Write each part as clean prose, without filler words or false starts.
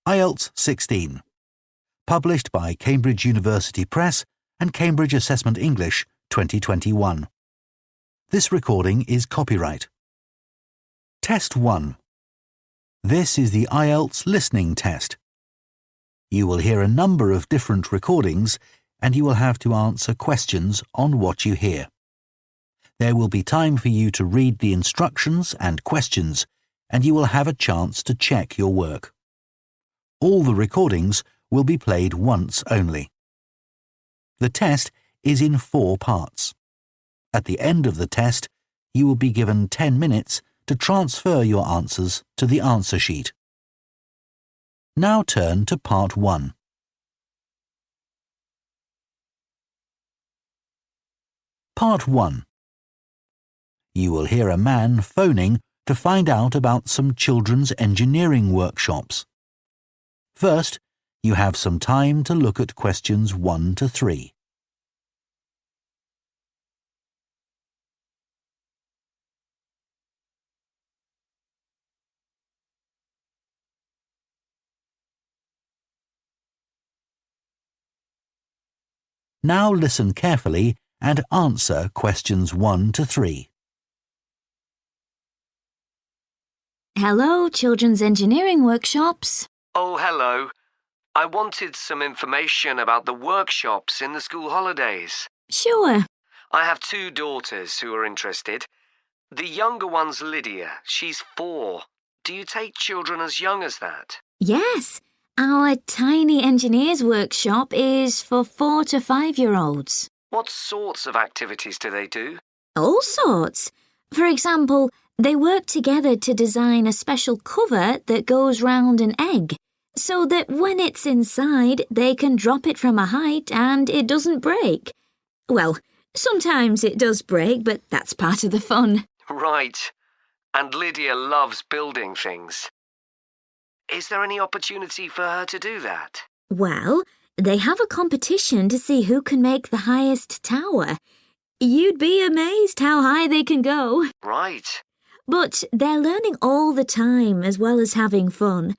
IELTS 16. Published by Cambridge University Press and Cambridge Assessment English 2021. This recording is copyright. Test 1. This is the IELTS listening test. You will hear a number of different recordings and you will have to answer questions on what you hear. There will be time for you to read the instructions and questions, and you will have a chance to check your work. All the recordings will be played once only. The test is in 4 parts. At the end of the test, you will be given 10 minutes to transfer your answers to the answer sheet. Now turn to Part 1. Part 1. You will hear a man phoning to find out about some children's engineering workshops. First, you have some time to look at questions 1 to 3. Now listen carefully and answer questions 1 to 3. Hello, Children's Engineering Workshops. Oh, hello. I wanted some information about the workshops in the school holidays. Sure. I have 2 daughters who are interested. The younger one's Lydia. She's 4. Do you take children as young as that? Yes, our tiny engineers workshop is for 4 to 5-year-olds. What sorts of activities do they do? All sorts. For example, they work together to design a special cover that goes round an egg, so that when it's inside, they can drop it from a height and it doesn't break. Well, sometimes it does break, but that's part of the fun. Right. And Lydia loves building things. Is there any opportunity for her to do that? Well, they have a competition to see who can make the highest tower. You'd be amazed how high they can go. Right. But they're learning all the time as well as having fun.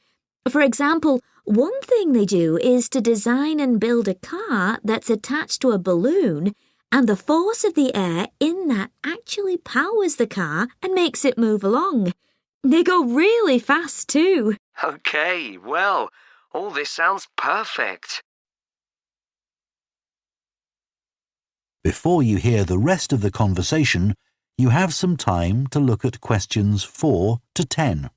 For example, one thing they do is to design and build a car that's attached to a balloon, and the force of the air in that actually powers the car and makes it move along. They go really fast too. Okay, well, all this sounds perfect. Before you hear the rest of the conversation, you have some time to look at questions 4 to 10.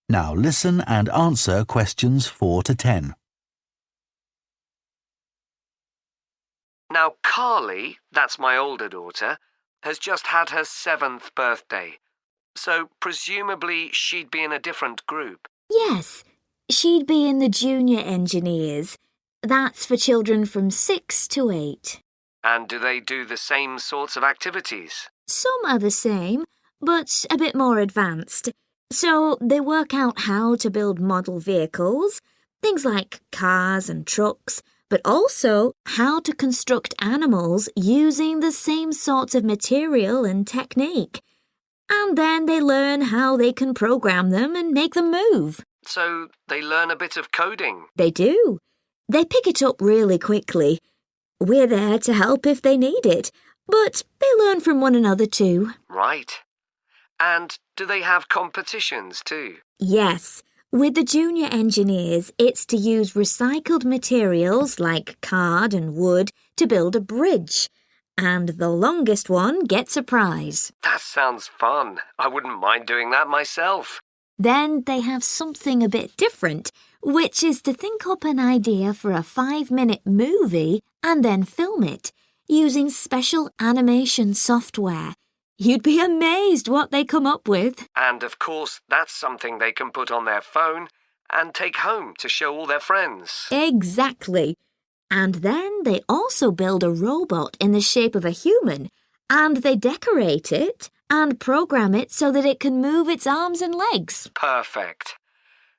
Now listen and answer questions 4 to 10. Now, Carly, that's my older daughter, has just had her 7th birthday. So presumably she'd be in a different group. Yes, she'd be in the junior engineers. That's for children from 6 to 8. And do they do the same sorts of activities? Some are the same, but a bit more advanced. So they work out how to build model vehicles, things like cars and trucks, but also how to construct animals using the same sorts of material and technique. And then they learn how they can program them and make them move. So they learn a bit of coding. They do. They pick it up really quickly. We're there to help if they need it, but they learn from one another too. Right. And do they have competitions too? Yes. With the junior engineers, it's to use recycled materials like card and wood to build a bridge. And the longest one gets a prize. That sounds fun. I wouldn't mind doing that myself. Then they have something a bit different, which is to think up an idea for a 5-minute movie and then film it, using special animation software. You'd be amazed what they come up with. And of course, that's something they can put on their phone and take home to show all their friends. Exactly. And then they also build a robot in the shape of a human, and they decorate it and program it so that it can move its arms and legs. Perfect.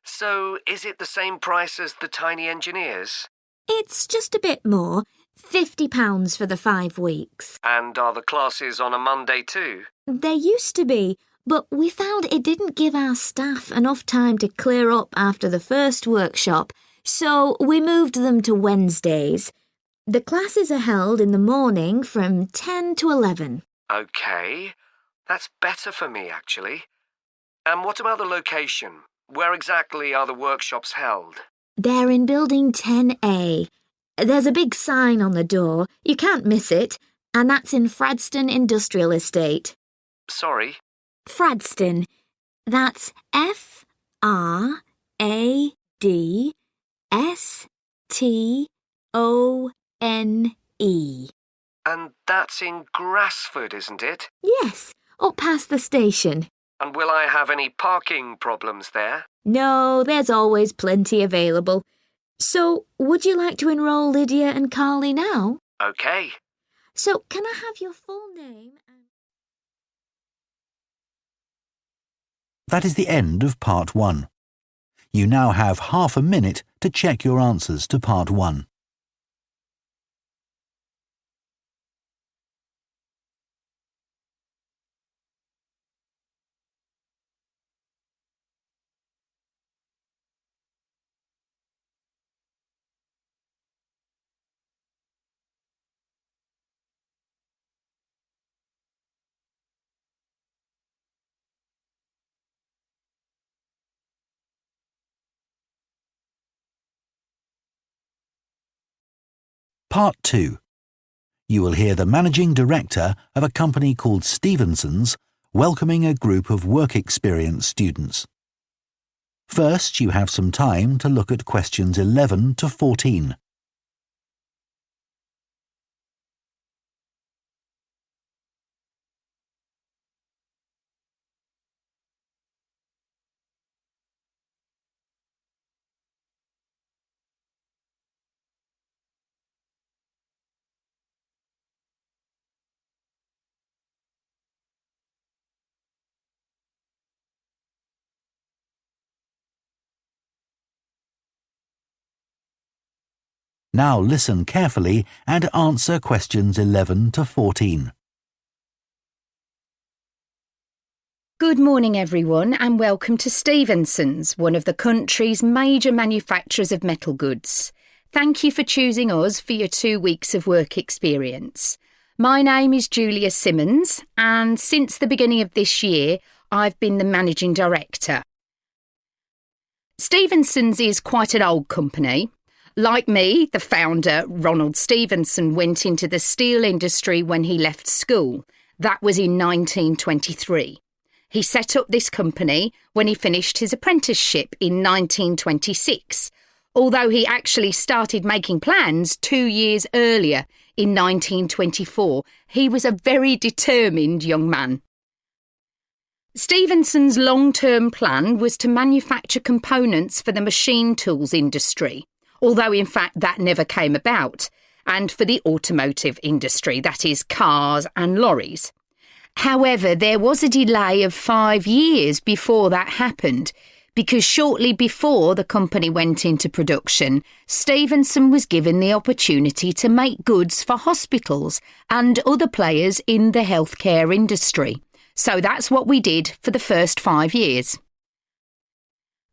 So, is it the same price as the tiny engineers? It's just a bit more, £50 for the 5 weeks. And are the classes on a Monday too? They used to be, but we found it didn't give our staff enough time to clear up after the first workshop, so we moved them to Wednesdays. The classes are held in the morning from 10 to 11. OK, that's better for me actually. And what about the location? Where exactly are the workshops held? They're in Building 10A. There's a big sign on the door. You can't miss it. And that's in Fradston Industrial Estate. Sorry? Fradston. That's F-R-A-D-S-T-O-N-E. And that's in Grassford, isn't it? Yes, up past the station. And will I have any parking problems there? No, there's always plenty available. So, would you like to enrol Lydia and Carly now? OK. So, can I have your full name and... That is the end of Part 1. You now have half a minute to check your answers to Part 1. Part 2. You will hear the managing director of a company called Stevenson's welcoming a group of work experience students. First, you have some time to look at questions 11 to 14. Now listen carefully and answer questions 11 to 14. Good morning everyone and welcome to Stevenson's, one of the country's major manufacturers of metal goods. Thank you for choosing us for your 2 weeks of work experience. My name is Julia Simmons and since the beginning of this year I've been the managing director. Stevenson's is quite an old company. Like me, the founder, Ronald Stevenson, went into the steel industry when he left school. That was in 1923. He set up this company when he finished his apprenticeship in 1926, although he actually started making plans 2 years earlier in 1924. He was a very determined young man. Stevenson's long-term plan was to manufacture components for the machine tools industry, although in fact that never came about, and for the automotive industry, that is cars and lorries. However, there was a delay of 5 years before that happened, because shortly before the company went into production, Stevenson was given the opportunity to make goods for hospitals and other players in the healthcare industry. So that's what we did for the first 5 years.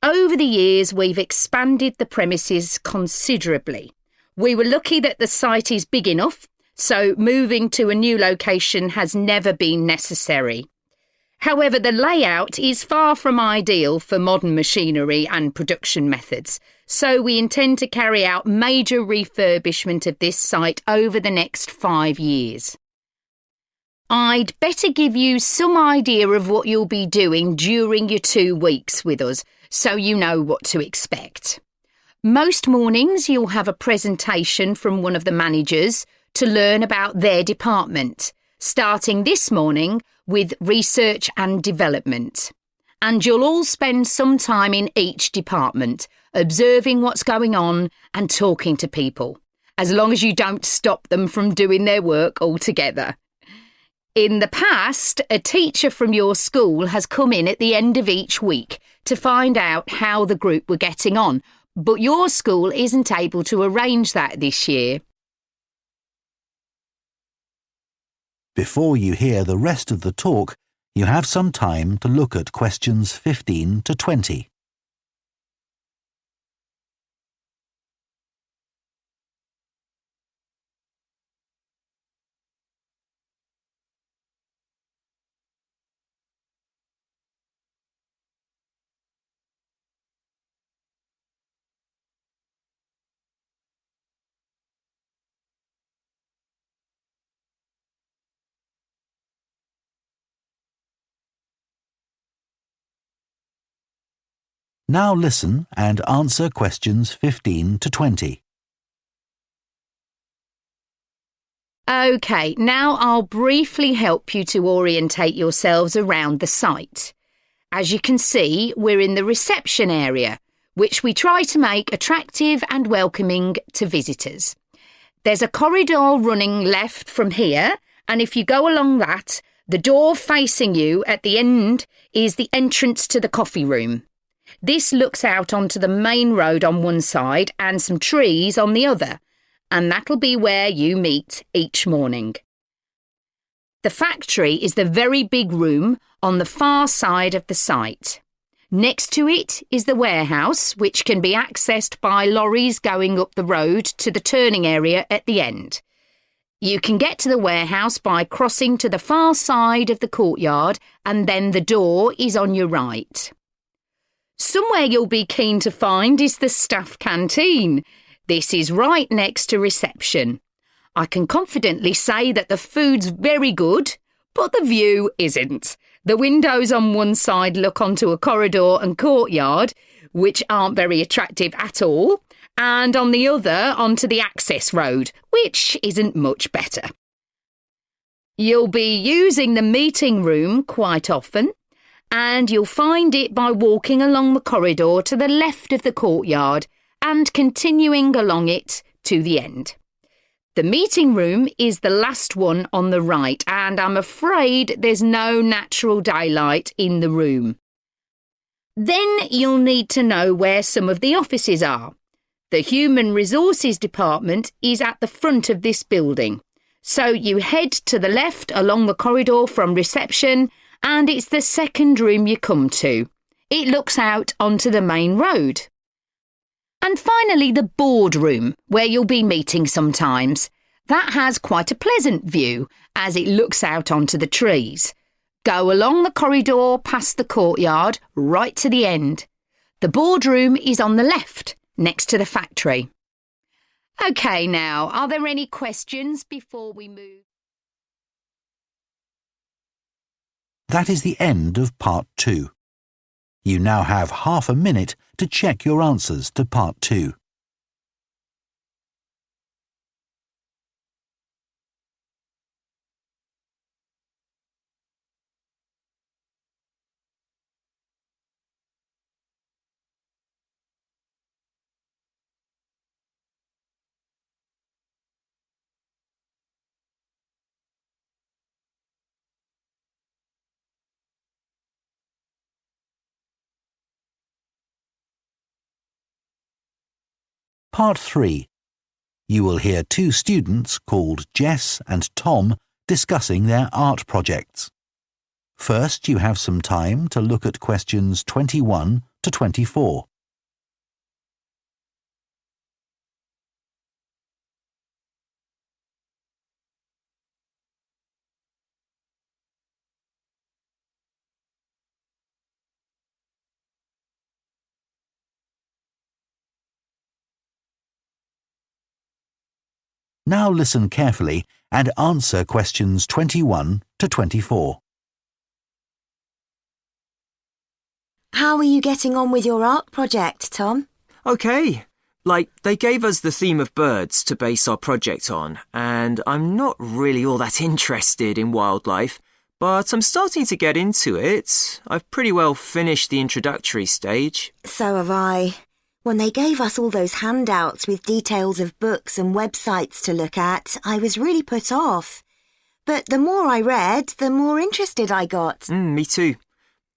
Over the years, we've expanded the premises considerably. We were lucky that the site is big enough, so moving to a new location has never been necessary. However, the layout is far from ideal for modern machinery and production methods, so we intend to carry out major refurbishment of this site over the next 5 years. I'd better give you some idea of what you'll be doing during your 2 weeks with us, so you know what to expect. Most mornings you'll have a presentation from one of the managers to learn about their department, starting this morning with research and development. and you'll all spend some time in each department, observing what's going on and talking to people, as long as you don't stop them from doing their work altogether. In the past, a teacher from your school has come in at the end of each week to find out how the group were getting on, but your school isn't able to arrange that this year. Before you hear the rest of the talk, you have some time to look at questions 15 to 20. Now listen and answer questions 15 to 20. OK, now I'll briefly help you to orientate yourselves around the site. As you can see, we're in the reception area, which we try to make attractive and welcoming to visitors. There's a corridor running left from here, and if you go along that, the door facing you at the end is the entrance to the coffee room. This looks out onto the main road on one side and some trees on the other, and that'll be where you meet each morning. The factory is the very big room on the far side of the site. Next to it is the warehouse, which can be accessed by lorries going up the road to the turning area at the end. You can get to the warehouse by crossing to the far side of the courtyard, and then the door is on your right. Somewhere you'll be keen to find is the staff canteen. This is right next to reception. I can confidently say that the food's very good, but the view isn't. The windows on one side look onto a corridor and courtyard, which aren't very attractive at all, and on the other onto the access road, which isn't much better. You'll be using the meeting room quite often, and you'll find it by walking along the corridor to the left of the courtyard and continuing along it to the end. The meeting room is the last one on the right, and I'm afraid there's no natural daylight in the room. Then you'll need to know where some of the offices are. The Human Resources Department is at the front of this building, so you head to the left along the corridor from reception, and it's the second room you come to. It looks out onto the main road. And finally, the boardroom, where you'll be meeting sometimes. That has quite a pleasant view, as it looks out onto the trees. Go along the corridor past the courtyard, right to the end. The boardroom is on the left, next to the factory. OK, now, are there any questions before we move? That is the end of Part 2. You now have half a minute to check your answers to Part 2. Part 3. You will hear two students called Jess and Tom discussing their art projects. First, you have some time to look at questions 21 to 24. Now listen carefully and answer questions 21 to 24. How are you getting on with your art project, Tom? OK. They gave us the theme of birds to base our project on, and I'm not really all that interested in wildlife, but I'm starting to get into it. I've pretty well finished the introductory stage. So have I. When they gave us all those handouts with details of books and websites to look at, I was really put off. But the more I read, the more interested I got. Me too.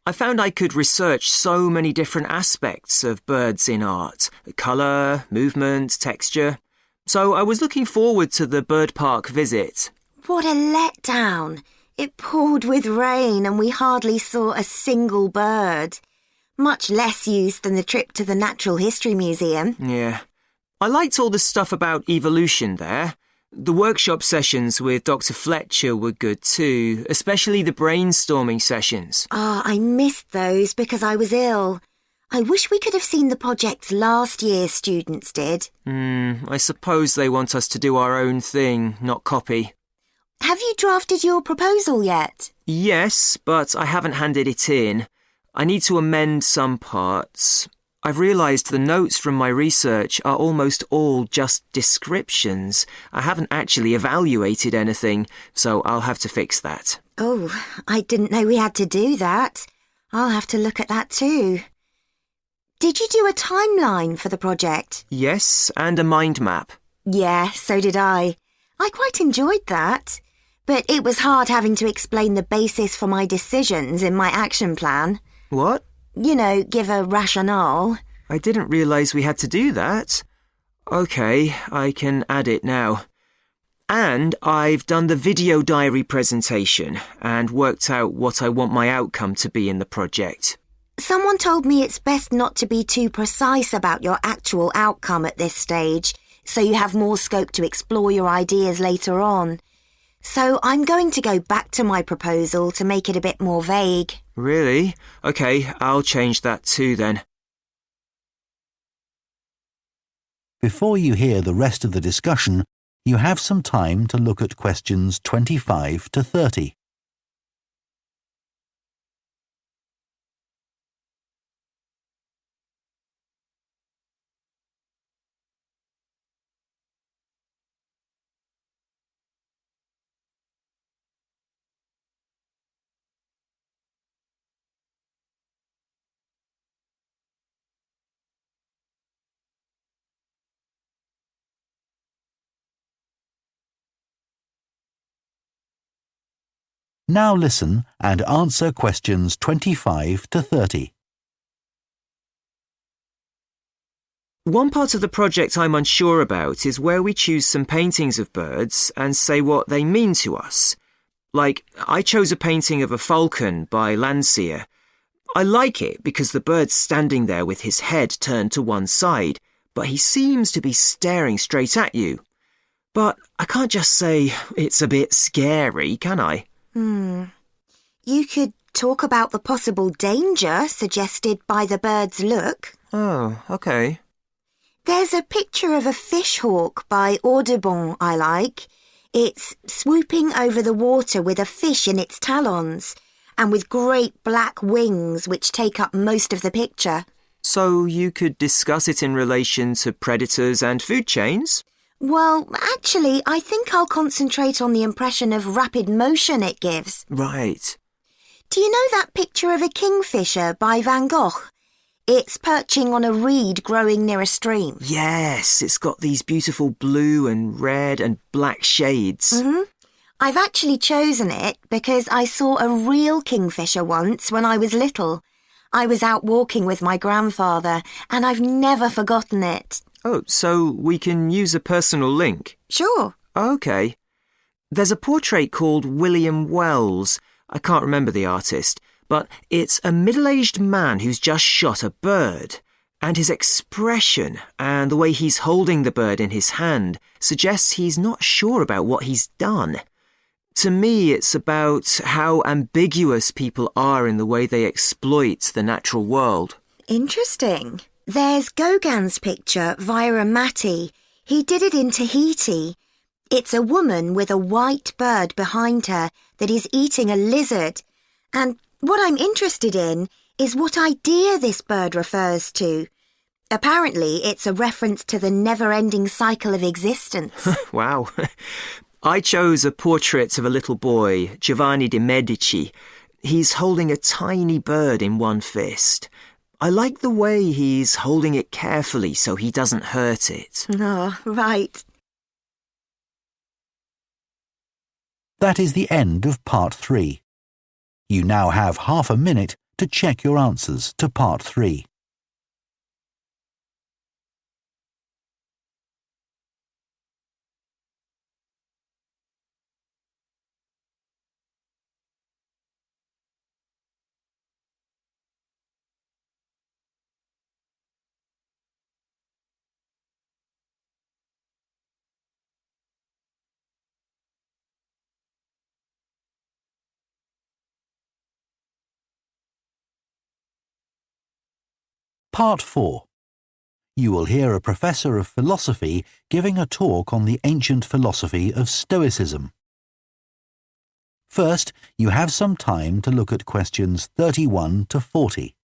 I found I could research so many different aspects of birds in art. Colour, movement, texture. So I was looking forward to the bird park visit. What a letdown. It poured with rain and we hardly saw a single bird. Much less use than the trip to the Natural History Museum. Yeah. I liked all the stuff about evolution there. The workshop sessions with Dr. Fletcher were good too, especially the brainstorming sessions. I missed those because I was ill. I wish we could have seen the projects last year's students did. I suppose they want us to do our own thing, not copy. Have you drafted your proposal yet? Yes, but I haven't handed it in. I need to amend some parts. I've realised the notes from my research are almost all just descriptions. I haven't actually evaluated anything, so I'll have to fix that. Oh, I didn't know we had to do that. I'll have to look at that too. Did you do a timeline for the project? Yes, and a mind map. Yeah, so did I. I quite enjoyed that. But it was hard having to explain the basis for my decisions in my action plan. What? You know, give a rationale. I didn't realise we had to do that. OK, I can add it now. And I've done the video diary presentation and worked out what I want my outcome to be in the project. Someone told me it's best not to be too precise about your actual outcome at this stage, so you have more scope to explore your ideas later on. So I'm going to go back to my proposal to make it a bit more vague. Really? OK, I'll change that too then. Before you hear the rest of the discussion, you have some time to look at questions 25 to 30. Now listen and answer questions 25 to 30. One part of the project I'm unsure about is where we choose some paintings of birds and say what they mean to us. Like, I chose a painting of a falcon by Landseer. I like it because the bird's standing there with his head turned to one side, but he seems to be staring straight at you. But I can't just say it's a bit scary, can I? You could talk about the possible danger suggested by the bird's look. Oh, OK. There's a picture of a fish hawk by Audubon I like. It's swooping over the water with a fish in its talons and with great black wings which take up most of the picture. So you could discuss it in relation to predators and food chains? Well, actually, I think I'll concentrate on the impression of rapid motion it gives. Right. Do you know that picture of a kingfisher by Van Gogh? It's perching on a reed growing near a stream. Yes, it's got these beautiful blue and red and black shades. I've actually chosen it because I saw a real kingfisher once when I was little. I was out walking with my grandfather and I've never forgotten it. Oh, so we can use a personal link? Sure. OK. There's a portrait called William Wells. I can't remember the artist, but it's a middle-aged man who's just shot a bird. And his expression and the way he's holding the bird in his hand suggests he's not sure about what he's done. To me, it's about how ambiguous people are in the way they exploit the natural world. Interesting. There's Gauguin's picture via a Matty. He did it in Tahiti. It's a woman with a white bird behind her that is eating a lizard. And what I'm interested in is what idea this bird refers to. Apparently, it's a reference to the never-ending cycle of existence. Wow. I chose a portrait of a little boy, Giovanni de' Medici. He's holding a tiny bird in one fist. I like the way he's holding it carefully so he doesn't hurt it. Oh, right. That is the end of Part 3. You now have half a minute to check your answers to Part 3. Part 4. You will hear a professor of philosophy giving a talk on the ancient philosophy of Stoicism. First, you have some time to look at questions 31 to 40.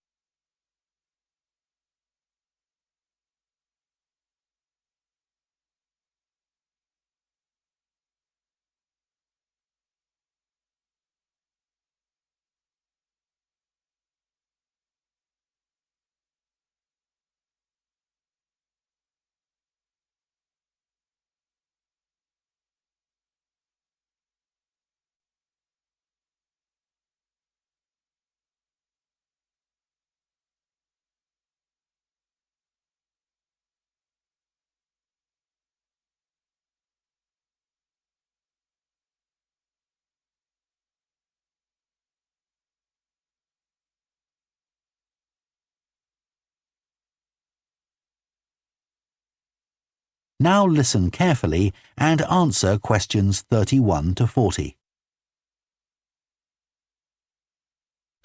Now listen carefully and answer questions 31 to 40.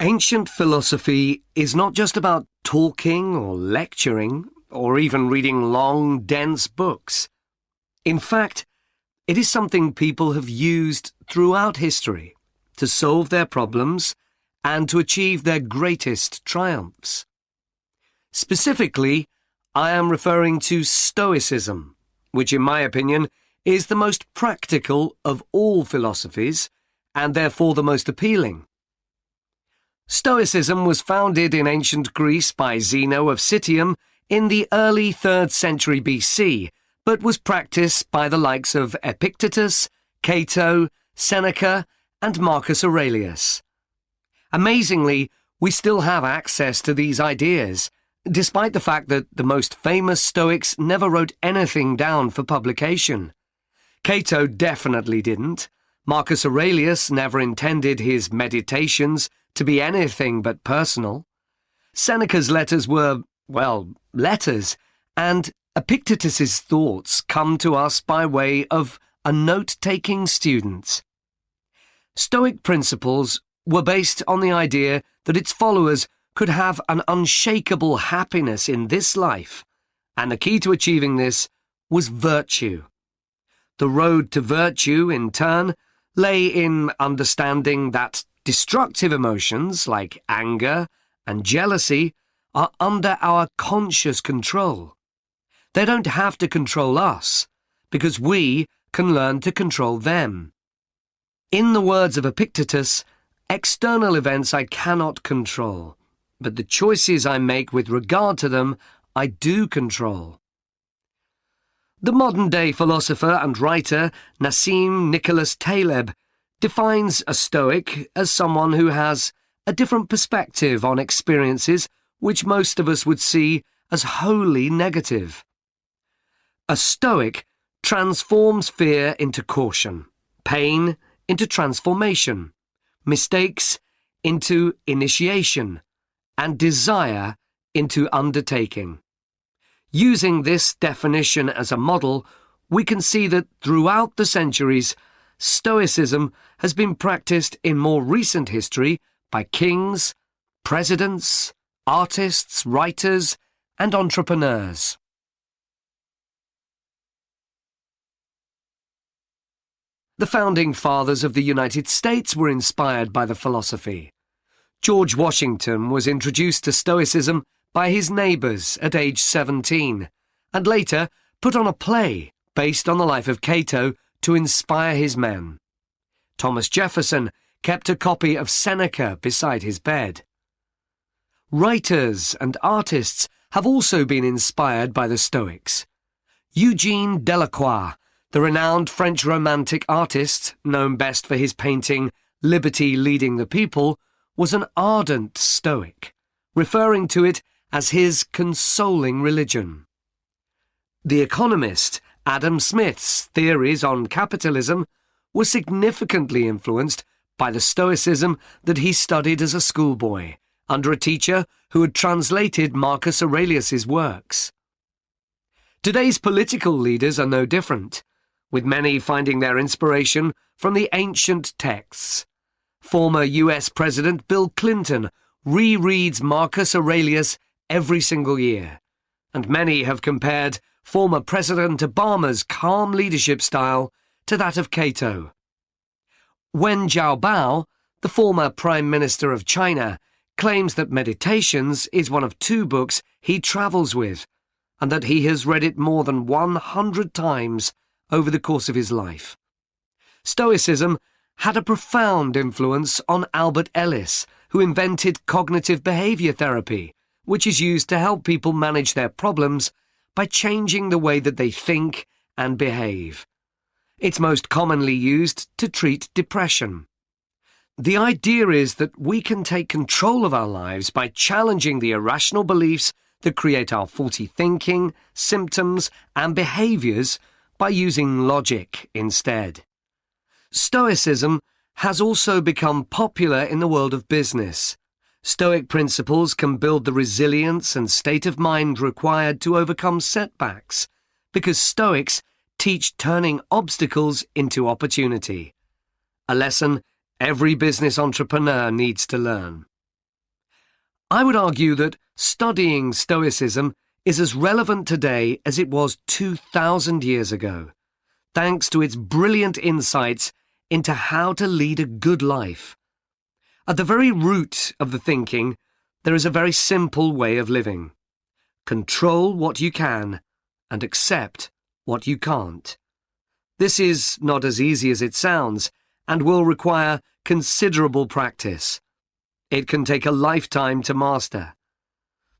Ancient philosophy is not just about talking or lecturing or even reading long, dense books. In fact, it is something people have used throughout history to solve their problems and to achieve their greatest triumphs. Specifically, I am referring to Stoicism, which in my opinion is the most practical of all philosophies and therefore the most appealing. Stoicism was founded in ancient Greece by Zeno of Citium in the early 3rd century BC, but was practiced by the likes of Epictetus, Cato, Seneca, and Marcus Aurelius. Amazingly, we still have access to these ideas, despite the fact that the most famous Stoics never wrote anything down for publication. Cato definitely didn't. Marcus Aurelius never intended his meditations to be anything but personal. Seneca's letters were, well, letters, and Epictetus's thoughts come to us by way of a note-taking student. Stoic principles were based on the idea that its followers could have an unshakable happiness in this life, and the key to achieving this was virtue. The road to virtue, in turn, lay in understanding that destructive emotions like anger and jealousy are under our conscious control. They don't have to control us, because we can learn to control them. In the words of Epictetus, external events I cannot control, but the choices I make with regard to them I do control. The modern-day philosopher and writer Nassim Nicholas Taleb defines a Stoic as someone who has a different perspective on experiences which most of us would see as wholly negative. A Stoic transforms fear into caution, pain into transformation, mistakes into initiation, and desire into undertaking. Using this definition as a model, we can see that throughout the centuries, Stoicism has been practiced in more recent history by kings, presidents, artists, writers, and entrepreneurs. The founding fathers of the United States were inspired by the philosophy. George Washington was introduced to Stoicism by his neighbours at age 17, and later put on a play based on the life of Cato to inspire his men. Thomas Jefferson kept a copy of Seneca beside his bed. Writers and artists have also been inspired by the Stoics. Eugene Delacroix, the renowned French Romantic artist, known best for his painting Liberty Leading the People, was an ardent Stoic, referring to it as his consoling religion. The economist Adam Smith's theories on capitalism were significantly influenced by the Stoicism that he studied as a schoolboy, under a teacher who had translated Marcus Aurelius's works. Today's political leaders are no different, with many finding their inspiration from the ancient texts. Former US President Bill Clinton rereads Marcus Aurelius every single year, and many have compared former President Obama's calm leadership style to that of Cato. Wen Jiabao, the former Prime Minister of China, claims that Meditations is one of 2 books he travels with, and that he has read it more than 100 times over the course of his life. Stoicism had a profound influence on Albert Ellis, who invented cognitive behavior therapy, which is used to help people manage their problems by changing the way that they think and behave. It's most commonly used to treat depression. The idea is that we can take control of our lives by challenging the irrational beliefs that create our faulty thinking, symptoms, and behaviors by using logic instead. Stoicism has also become popular in the world of business. Stoic principles can build the resilience and state of mind required to overcome setbacks, because Stoics teach turning obstacles into opportunity, a lesson every business entrepreneur needs to learn. I would argue that studying Stoicism is as relevant today as it was 2,000 years ago, thanks to its brilliant insights into how to lead a good life. At the very root of the thinking, there is a very simple way of living. Control what you can and accept what you can't. This is not as easy as it sounds and will require considerable practice. It can take a lifetime to master.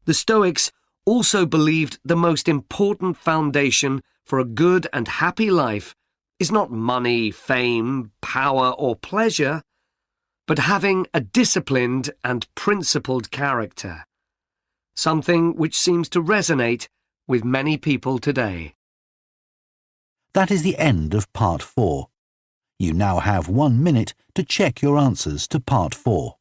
The Stoics also believed the most important foundation for a good and happy life is not money, fame, power, or pleasure, but having a disciplined and principled character, something which seems to resonate with many people today. That is the end of Part 4. You now have 1 minute to check your answers to Part 4.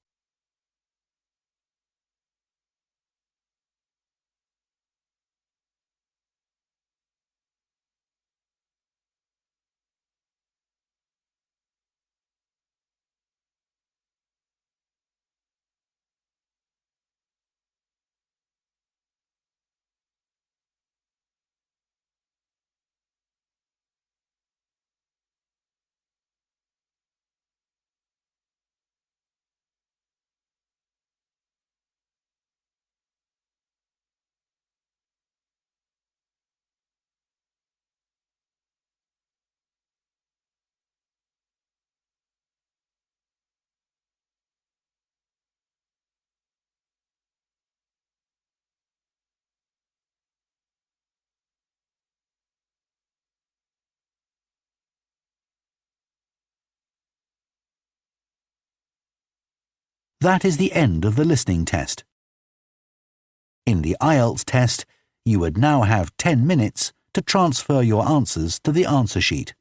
That is the end of the listening test. In the IELTS test, you would now have 10 minutes to transfer your answers to the answer sheet.